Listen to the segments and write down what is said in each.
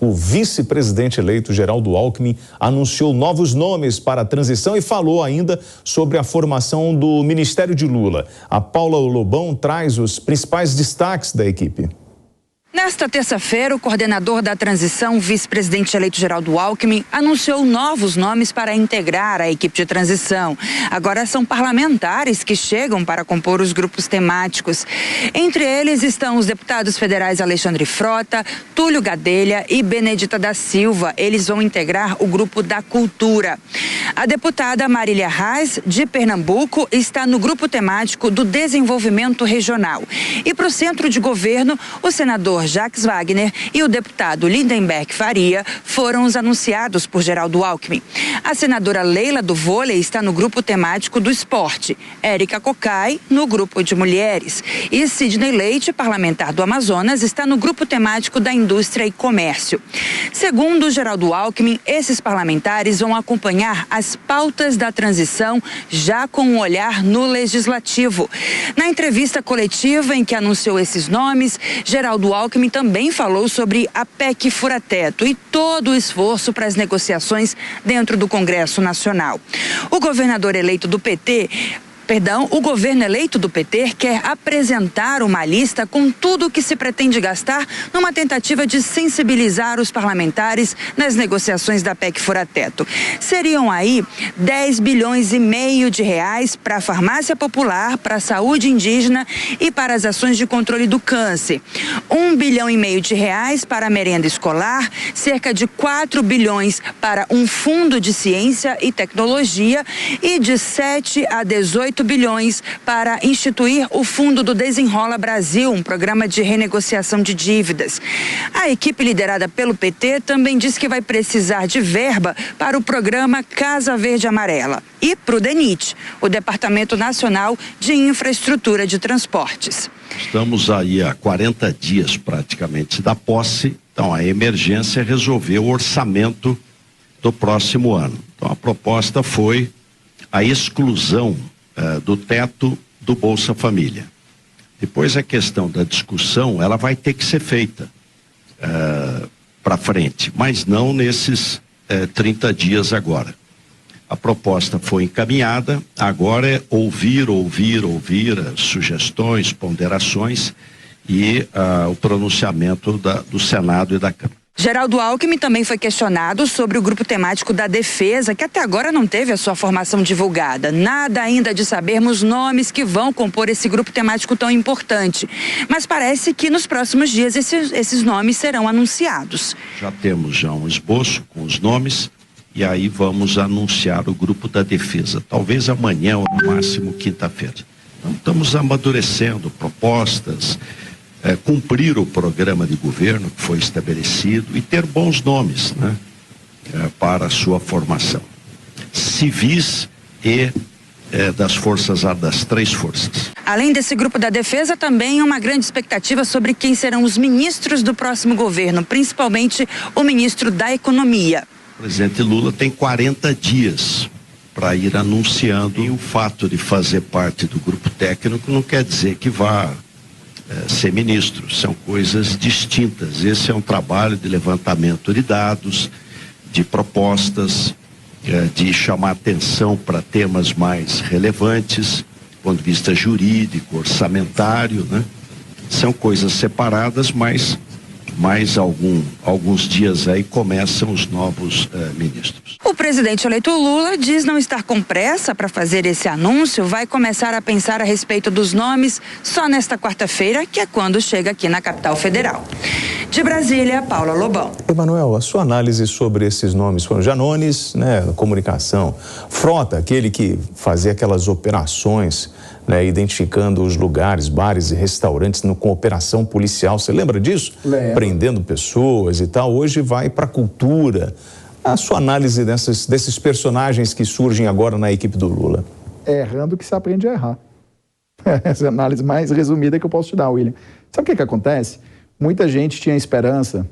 o vice-presidente eleito Geraldo Alckmin anunciou novos nomes para a transição e falou ainda sobre a formação do Ministério de Lula. A Paula Lobão traz os principais destaques da equipe. Nesta terça-feira, o coordenador da transição, vice-presidente eleito Geraldo Alckmin, anunciou novos nomes para integrar a equipe de transição. Agora são parlamentares que chegam para compor os grupos temáticos. Entre eles estão os deputados federais Alexandre Frota, Túlio Gadelha e Benedita da Silva. Eles vão integrar o grupo da Cultura. A deputada Marília Reis, de Pernambuco, está no grupo temático do Desenvolvimento Regional. E para o centro de governo, o senador Jacques Wagner e o deputado Lindenberg Faria foram os anunciados por Geraldo Alckmin. A senadora Leila do Vôlei está no grupo temático do esporte, Érica Cocai no grupo de mulheres e Sidney Leite, parlamentar do Amazonas, está no grupo temático da indústria e comércio. Segundo Geraldo Alckmin, esses parlamentares vão acompanhar as pautas da transição já com um olhar no legislativo. Na entrevista coletiva em que anunciou esses nomes, Geraldo Alckmin também falou sobre a PEC Fura-Teto e todo o esforço para as negociações dentro do Congresso Nacional. O governador eleito do PT... o governo eleito do PT quer apresentar uma lista com tudo o que se pretende gastar numa tentativa de sensibilizar os parlamentares nas negociações da PEC Fura-Teto. Seriam aí 10 bilhões e meio de reais para a farmácia popular, para a saúde indígena e para as ações de controle do câncer. 1 bilhão e meio de reais para a merenda escolar, cerca de 4 bilhões para um fundo de ciência e tecnologia e de 7 a 18 bilhões para instituir o Fundo do Desenrola Brasil, um programa de renegociação de dívidas. A equipe liderada pelo PT também diz que vai precisar de verba para o programa Casa Verde Amarela e para o DENIT, o Departamento Nacional de Infraestrutura de Transportes. Estamos aí há 40 dias praticamente da posse, então a emergência é resolver o orçamento do próximo ano. Então a proposta foi a exclusão do teto do Bolsa Família. Depois a questão da discussão, ela vai ter que ser feita para frente, mas não nesses 30 dias agora. A proposta foi encaminhada, agora é ouvir as sugestões, ponderações e o pronunciamento do Senado e da Câmara. Geraldo Alckmin também foi questionado sobre o grupo temático da defesa, que até agora não teve a sua formação divulgada. Nada ainda de sabermos nomes que vão compor esse grupo temático tão importante. Mas parece que nos próximos dias esses nomes serão anunciados. Já temos um esboço com os nomes e aí vamos anunciar o grupo da defesa. Talvez amanhã ou no máximo quinta-feira. Então, estamos amadurecendo propostas, cumprir o programa de governo que foi estabelecido e ter bons nomes, né, para a sua formação. Civis e das 3 forças. Além desse grupo da defesa, também uma grande expectativa sobre quem serão os ministros do próximo governo, principalmente o ministro da Economia. O presidente Lula tem 40 dias para ir anunciando, e o fato de fazer parte do grupo técnico não quer dizer que vá ser ministro, são coisas distintas. Esse é um trabalho de levantamento de dados, de propostas, de chamar atenção para temas mais relevantes, do ponto de vista jurídico, orçamentário, né? São coisas separadas, mas mais alguns dias aí começam os novos ministros. O presidente eleito Lula diz não estar com pressa para fazer esse anúncio, vai começar a pensar a respeito dos nomes só nesta quarta-feira, que é quando chega aqui na capital federal. De Brasília, Paula Lobão. Emanuel, a sua análise sobre esses nomes foram Janones, né, comunicação, Frota, aquele que fazia aquelas operações, né, identificando os lugares, bares e restaurantes com operação policial. Você lembra disso? Lembro. Prendendo pessoas e tal. Hoje vai para a cultura. A sua análise desses personagens que surgem agora na equipe do Lula? É errando que se aprende a errar. Essa é a análise mais resumida que eu posso te dar, William. Sabe o que acontece? Muita gente tinha esperança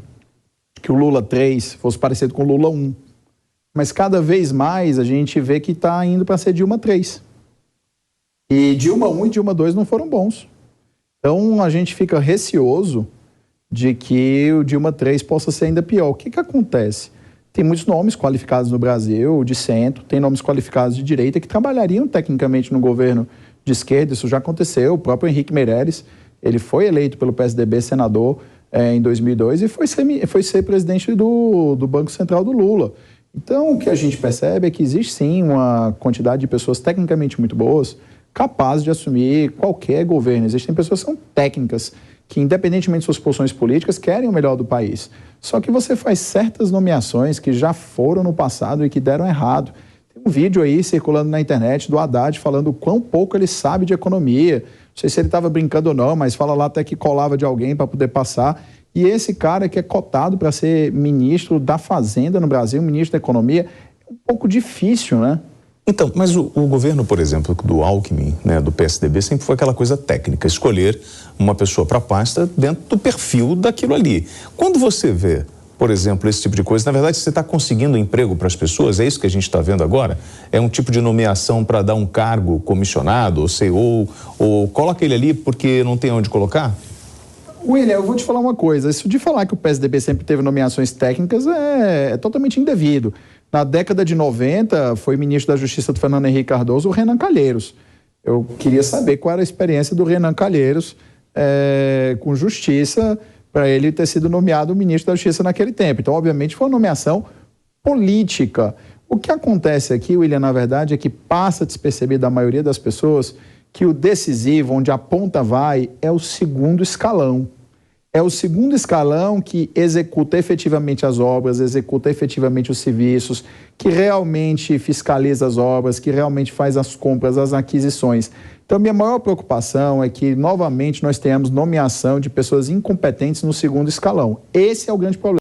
que o Lula 3 fosse parecido com o Lula 1. Mas cada vez mais a gente vê que está indo para ser Dilma 3. E Dilma 1 e Dilma 2 não foram bons. Então a gente fica receoso de que o Dilma III possa ser ainda pior. O que acontece? Tem muitos nomes qualificados no Brasil, de centro, tem nomes qualificados de direita que trabalhariam tecnicamente no governo de esquerda, isso já aconteceu. O próprio Henrique Meirelles, ele foi eleito pelo PSDB senador em 2002 e foi ser presidente do Banco Central do Lula. Então, o que a gente percebe é que existe sim uma quantidade de pessoas tecnicamente muito boas, capazes de assumir qualquer governo. Existem pessoas que são técnicas, que independentemente de suas posições políticas, querem o melhor do país. Só que você faz certas nomeações que já foram no passado e que deram errado. Tem um vídeo aí circulando na internet do Haddad falando o quão pouco ele sabe de economia. Não sei se ele estava brincando ou não, mas fala lá até que colava de alguém para poder passar. E esse cara que é cotado para ser ministro da Fazenda no Brasil, ministro da Economia, é um pouco difícil, né? Então, mas o governo, por exemplo, do Alckmin, né, do PSDB, sempre foi aquela coisa técnica, escolher uma pessoa para a pasta dentro do perfil daquilo ali. Quando você vê, por exemplo, esse tipo de coisa, na verdade você está conseguindo emprego para as pessoas, é isso que a gente está vendo agora? É um tipo de nomeação para dar um cargo comissionado, ou CEO, ou coloca ele ali porque não tem onde colocar? William, eu vou te falar uma coisa, isso de falar que o PSDB sempre teve nomeações técnicas é totalmente indevido. Na década de 90, foi ministro da Justiça do Fernando Henrique Cardoso o Renan Calheiros. Eu queria saber qual era a experiência do Renan Calheiros com justiça, para ele ter sido nomeado ministro da Justiça naquele tempo. Então, obviamente, foi uma nomeação política. O que acontece aqui, William, na verdade, é que passa despercebido da maioria das pessoas que o decisivo, onde a ponta vai, é o segundo escalão. É o segundo escalão que executa efetivamente as obras, executa efetivamente os serviços, que realmente fiscaliza as obras, que realmente faz as compras, as aquisições. Então, minha maior preocupação é que, novamente, nós tenhamos nomeação de pessoas incompetentes no segundo escalão. Esse é o grande problema.